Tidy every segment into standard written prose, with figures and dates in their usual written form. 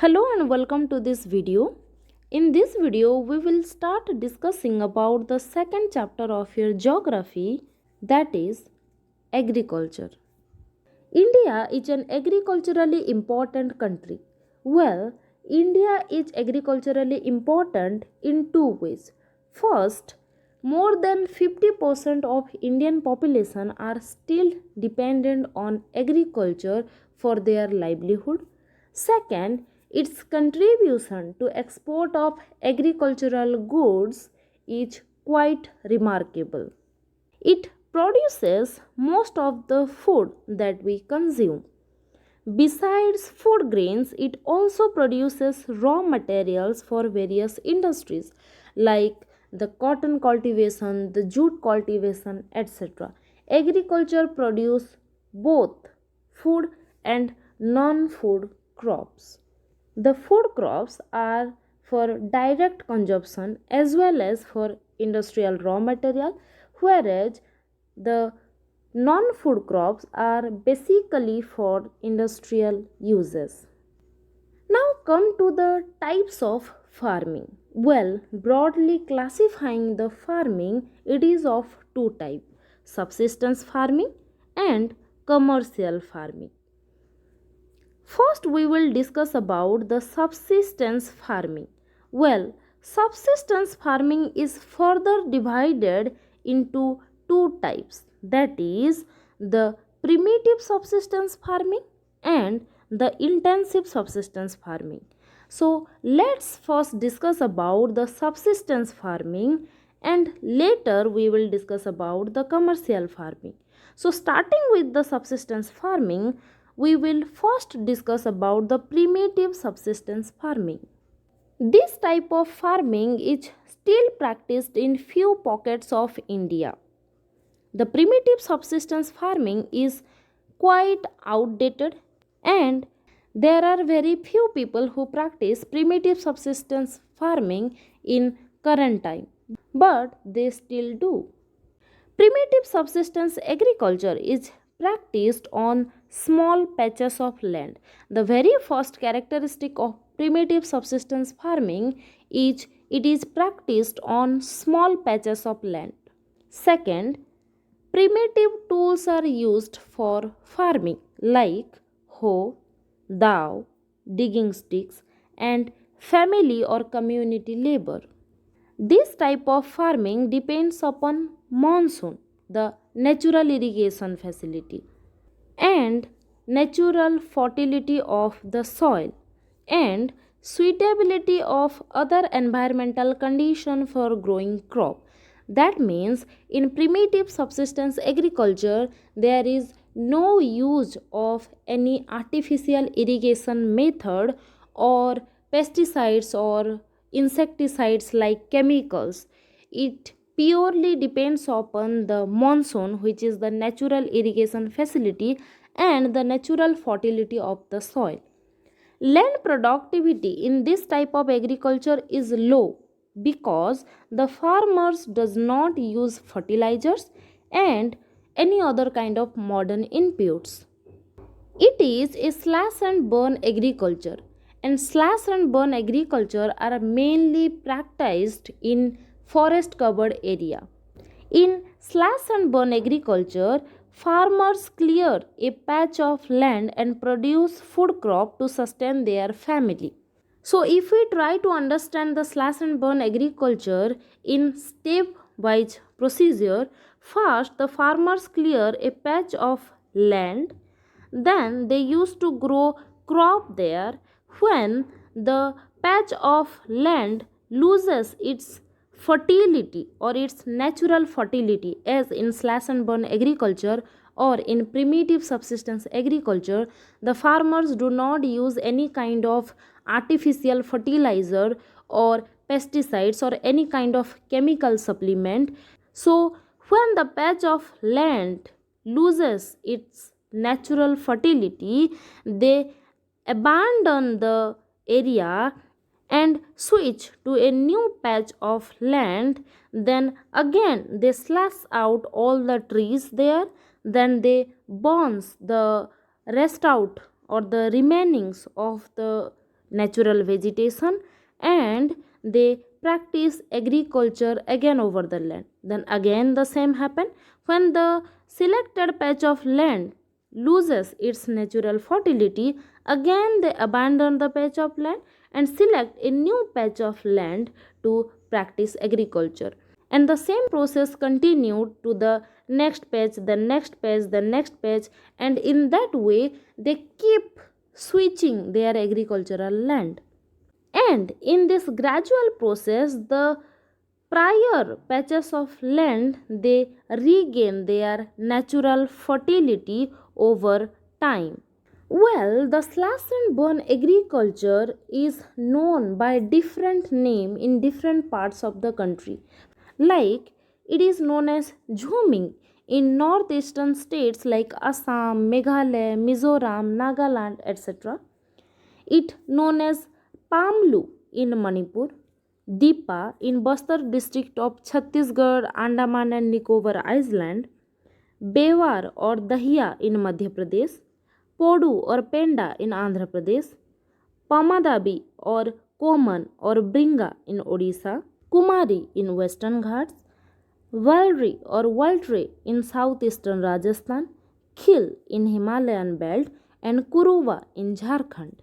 Hello and welcome to this video. In this video, we will start discussing about the second chapter of your geography, that is agriculture. India is an agriculturally important country. Well, India is agriculturally important in two ways. First, more than 50% of Indian population are still dependent on agriculture for their livelihood. Second, its contribution to export of agricultural goods is quite remarkable. It produces most of the food that we consume. Besides food grains, it also produces raw materials for various industries like the cotton cultivation, the jute cultivation, etc. Agriculture produces both food and non-food crops. The food crops are for direct consumption as well as for industrial raw material, whereas the non food crops are basically for industrial uses. Now come to the types of farming. Well, broadly classifying the farming, it is of two types: subsistence farming and commercial farming. First, we will discuss about the subsistence farming. Well, subsistence farming is further divided into two types, that is, the primitive subsistence farming and the intensive subsistence farming. So, let's first discuss about the subsistence farming and later we will discuss about the commercial farming. So, starting with the subsistence farming, we will first discuss about the primitive subsistence farming. This type of farming is still practiced in few pockets of India. The primitive subsistence farming is quite outdated and there are very few people who practice primitive subsistence farming in current time, but they still do. Primitive subsistence agriculture is practiced on small patches of land. The very first characteristic of primitive subsistence farming is it is practiced on small patches of land. Second, primitive tools are used for farming like hoe, dhow, digging sticks, and family or community labor. This type of farming depends upon monsoon, the natural irrigation facility, and natural fertility of the soil and suitability of other environmental conditions for growing crop. That means in primitive subsistence agriculture there is no use of any artificial irrigation method or pesticides or insecticides like chemicals. It purely depends upon the monsoon, which is the natural irrigation facility, and the natural fertility of the soil. Land productivity in this type of agriculture is low because the farmers does not use fertilizers and any other kind of modern inputs. It is a slash and burn agriculture, and slash and burn agriculture are mainly practiced in forest covered area. In slash and burn agriculture, farmers clear a patch of land and produce food crop to sustain their family. So, if we try to understand the slash and burn agriculture in step-wise procedure, first the farmers clear a patch of land, then they used to grow crop there. When the patch of land loses its fertility or its natural fertility, as in slash and burn agriculture or in primitive subsistence agriculture, the farmers do not use any kind of artificial fertilizer or pesticides or any kind of chemical supplement. So when the patch of land loses its natural fertility, they abandon the area and switch to a new patch of land. Then again they slash out all the trees there, then they burns the rest out or the remainings of the natural vegetation, and they practice agriculture again over the land. Then again the same happen when the selected patch of land loses its natural fertility. Again they abandon the patch of land and select a new patch of land to practice agriculture. And the same process continued to the next patch, the next patch, the next patch, and in that way they keep switching their agricultural land. And in this gradual process, the prior patches of land they regain their natural fertility over time. Well, the slash and burn agriculture is known by different name in different parts of the country. Like it is known as Jhuming in northeastern states like Assam, Meghalaya, Mizoram, Nagaland, etc. It known as Pamlu in Manipur, Dipa in Bastar district of Chhattisgarh, Andaman and Nicobar Island, Bewar or Dahiya in Madhya Pradesh, Podu or Penda in Andhra Pradesh, Pamadabi or Koman or Bringa in Odisha, Kumari in Western Ghats, Valri or Valtre in southeastern Rajasthan, Khil in Himalayan belt, and Kuruva in Jharkhand.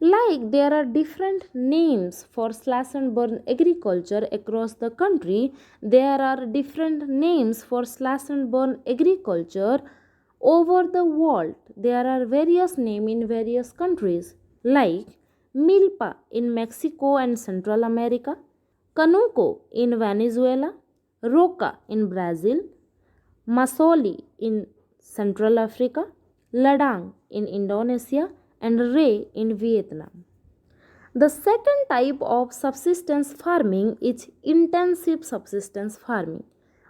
Like there are different names for slash and burn agriculture across the country, there are different names for slash and burn agriculture over the world. There are various names in various countries like Milpa in Mexico and Central America, Canuco in Venezuela, Roca in Brazil, Masoli in Central Africa, Ladang in Indonesia, and Ray in Vietnam. The second type of subsistence farming is intensive subsistence farming.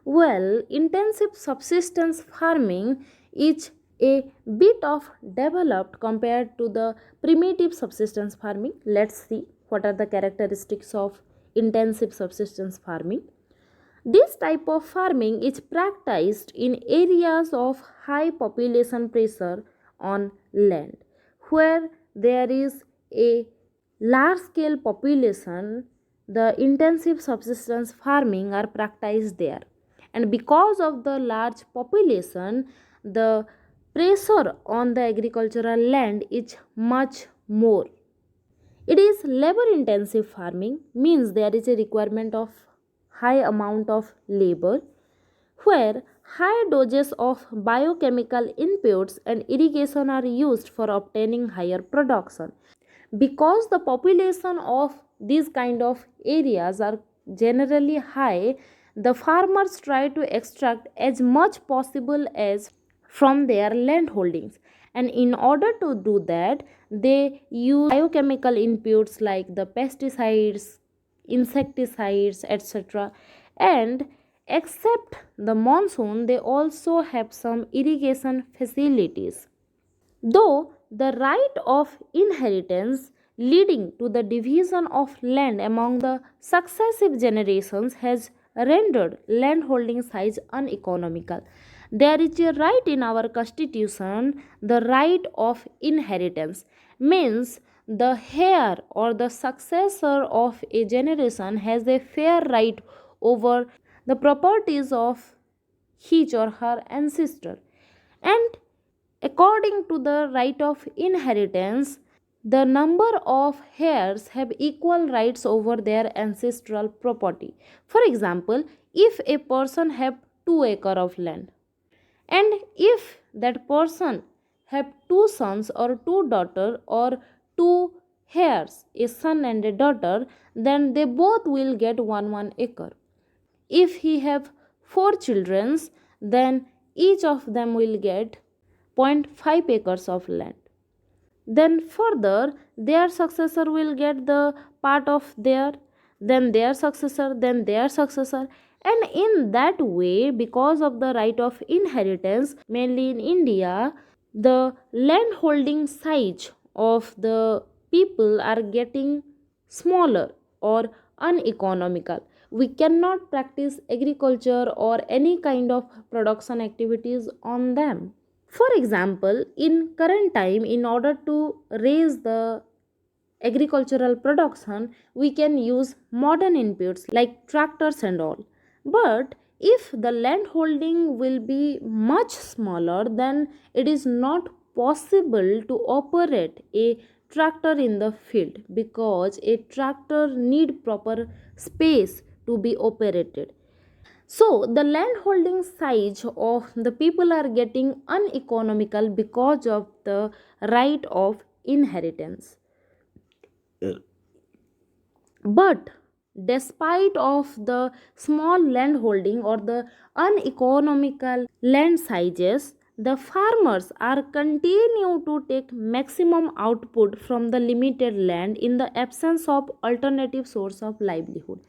Well, intensive subsistence farming is a bit of developed compared to the primitive subsistence farming. Let's see what are the characteristics of intensive subsistence farming. This type of farming is practiced in areas of high population pressure on land where there is a large scale population. The intensive subsistence farming are practiced there, and because of the large population the pressure on the agricultural land is much more. It is labor intensive farming, means there is a requirement of high amount of labor where high doses of biochemical inputs and irrigation are used for obtaining higher production. Because the population of these kind of areas are generally high, the farmers try to extract as much possible as from their land holdings, and in order to do that they use biochemical inputs like the pesticides, insecticides, etc. And except the monsoon they also have some irrigation facilities. Though the right of inheritance leading to the division of land among the successive generations has rendered landholding size uneconomical. There is a right in our constitution, the right of inheritance, means the heir or the successor of a generation has a fair right over the properties of his or her ancestor. And according to the right of inheritance, the number of heirs have equal rights over their ancestral property. For example, if a person have 2 acre of land, and if that person have two sons or two daughter or two heirs, a son and a daughter, then they both will get 1 acre. If he have 4 children, then each of them will get 0.5 acres of land. Then further their successor will get the part of their, then their successor, then their successor, and in that way, because of the right of inheritance, mainly in India, the land holding size of the people are getting smaller or uneconomical. We cannot practice agriculture or any kind of production activities on them. For example, in current time, in order to raise the agricultural production, we can use modern inputs like tractors and all. But if the land holding will be much smaller, then it is not possible to operate a tractor in the field, because a tractor need proper space to be operated. So the land holding size of the people are getting uneconomical because of the right of inheritance. But despite of the small land holding or the uneconomical land sizes, the farmers are continue to take maximum output from the limited land in the absence of alternative source of livelihood.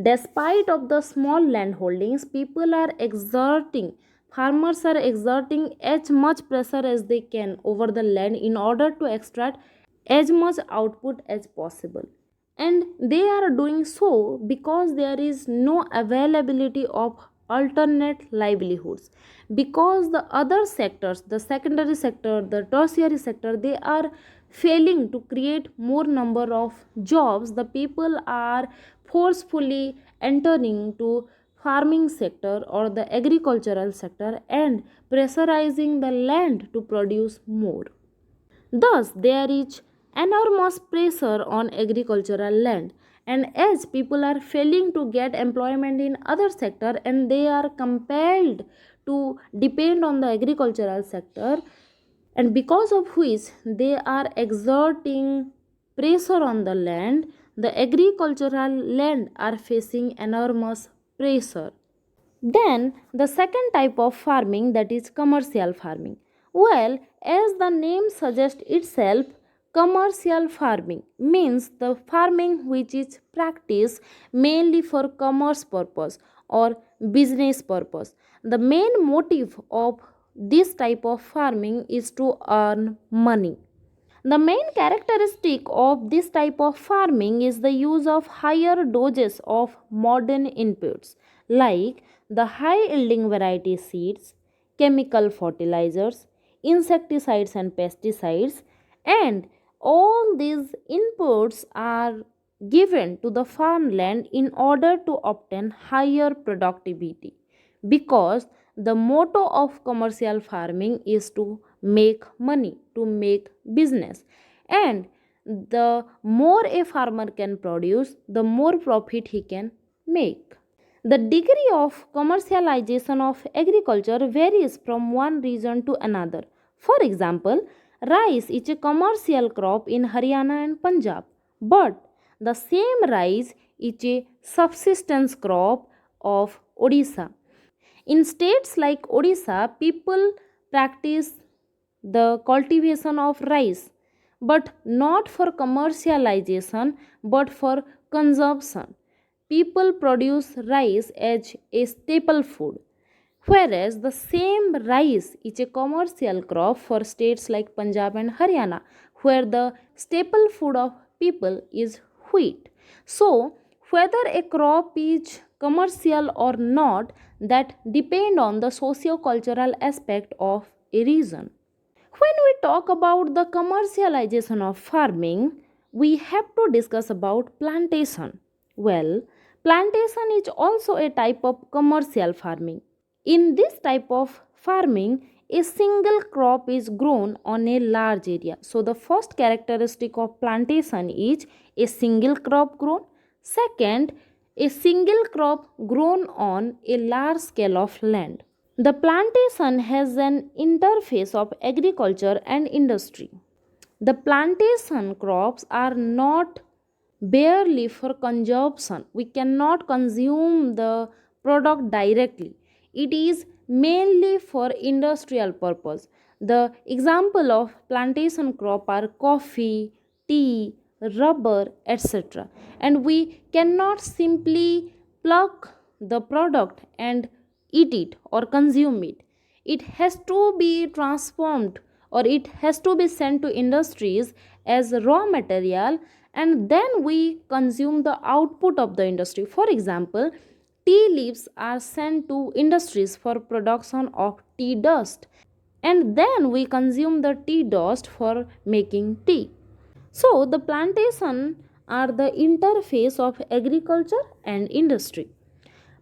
Despite of the small land holdings, people are exerting, farmers are exerting as much pressure as they can over the land in order to extract as much output as possible. And they are doing so because there is no availability of alternate livelihoods, because the other sectors, the secondary sector, the tertiary sector, they are failing to create more number of jobs. The people are forcefully entering to farming sector or the agricultural sector and pressurizing the land to produce more. Thus, there is enormous pressure on agricultural land, and as people are failing to get employment in other sector and they are compelled to depend on the agricultural sector, and because of which they are exerting pressure on the land, the agricultural land are facing enormous pressure. Then the second type of farming, that is commercial farming. Well, as the name suggests itself, commercial farming means the farming which is practiced mainly for commerce purpose or business purpose. The main motive of this type of farming is to earn money. The main characteristic of this type of farming is the use of higher doses of modern inputs like the high yielding variety seeds, chemical fertilizers, insecticides and pesticides, and all these inputs are given to the farmland in order to obtain higher productivity, because the motto of commercial farming is to make money, to make business, and the more a farmer can produce, the more profit he can make. The degree of commercialization of agriculture varies from one region to another. For example, rice is a commercial crop in Haryana and Punjab, but the same rice is a subsistence crop of Odisha. In states like Odisha, people practice the cultivation of rice, but not for commercialization but for consumption. People produce rice as a staple food, whereas the same rice is a commercial crop for states like Punjab and Haryana, where the staple food of people is wheat. So, whether a crop is commercial or not, that depend on the socio-cultural aspect of a region. When we talk about the commercialization of farming, we have to discuss about plantation. Well, plantation is also a type of commercial farming. In this type of farming, a single crop is grown on a large area. So, the first characteristic of plantation is a single crop grown. Second, a single crop grown on a large scale of land. The plantation has an interface of agriculture and industry. The plantation crops are not barely for consumption. We cannot consume the product directly. It is mainly for industrial purpose. The example of plantation crop are coffee, tea, rubber, etc. And we cannot simply pluck the product and eat it or consume it. It has to be transformed or it has to be sent to industries as raw material, and then we consume the output of the industry. For example, tea leaves are sent to industries for production of tea dust, and then we consume the tea dust for making tea. So, the plantation are the interface of agriculture and industry.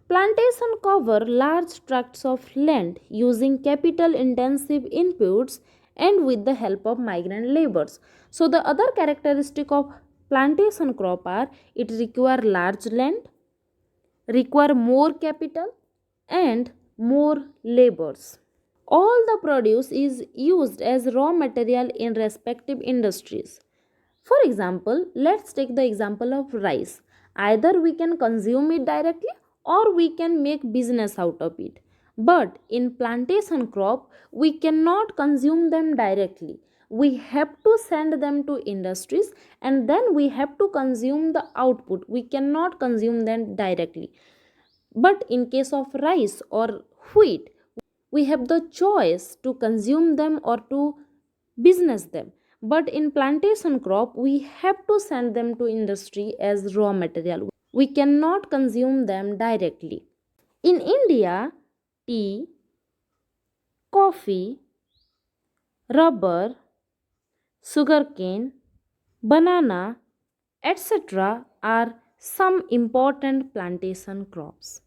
Plantation cover large tracts of land using capital intensive inputs and with the help of migrant laborers. So the other characteristic of plantation crop are it require large land, require more capital and more laborers. All the produce is used as raw material in respective industries. For example, let's take the example of rice. Either we can consume it directly or we can make business out of it. But in plantation crop, we cannot consume them directly. We have to send them to industries and then we have to consume the output. We cannot consume them directly. But in case of rice or wheat, we have the choice to consume them or to business them. But in plantation crop, we have to send them to industry as raw material. We cannot consume them directly. In India, tea, coffee, rubber, sugarcane, banana, etc. are some important plantation crops.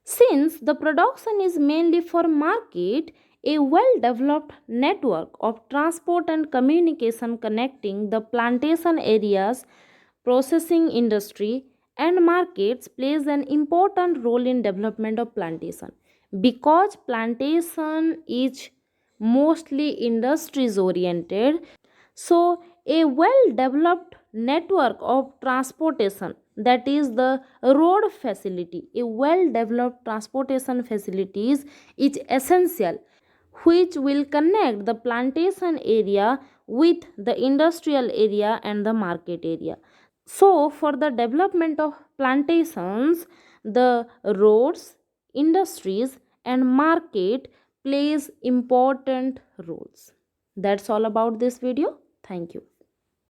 Since the production is mainly for market, a well developed network of transport and communication connecting the plantation areas, processing industry, and markets plays an important role in development of plantation. Because plantation is mostly industries oriented, so a well developed network of transportation, that is the road facility, a well developed transportation facilities is essential, which will connect the plantation area with the industrial area and the market area. So for the development of plantations, the roads, industries and market plays important roles. That's all about this video. Thank you.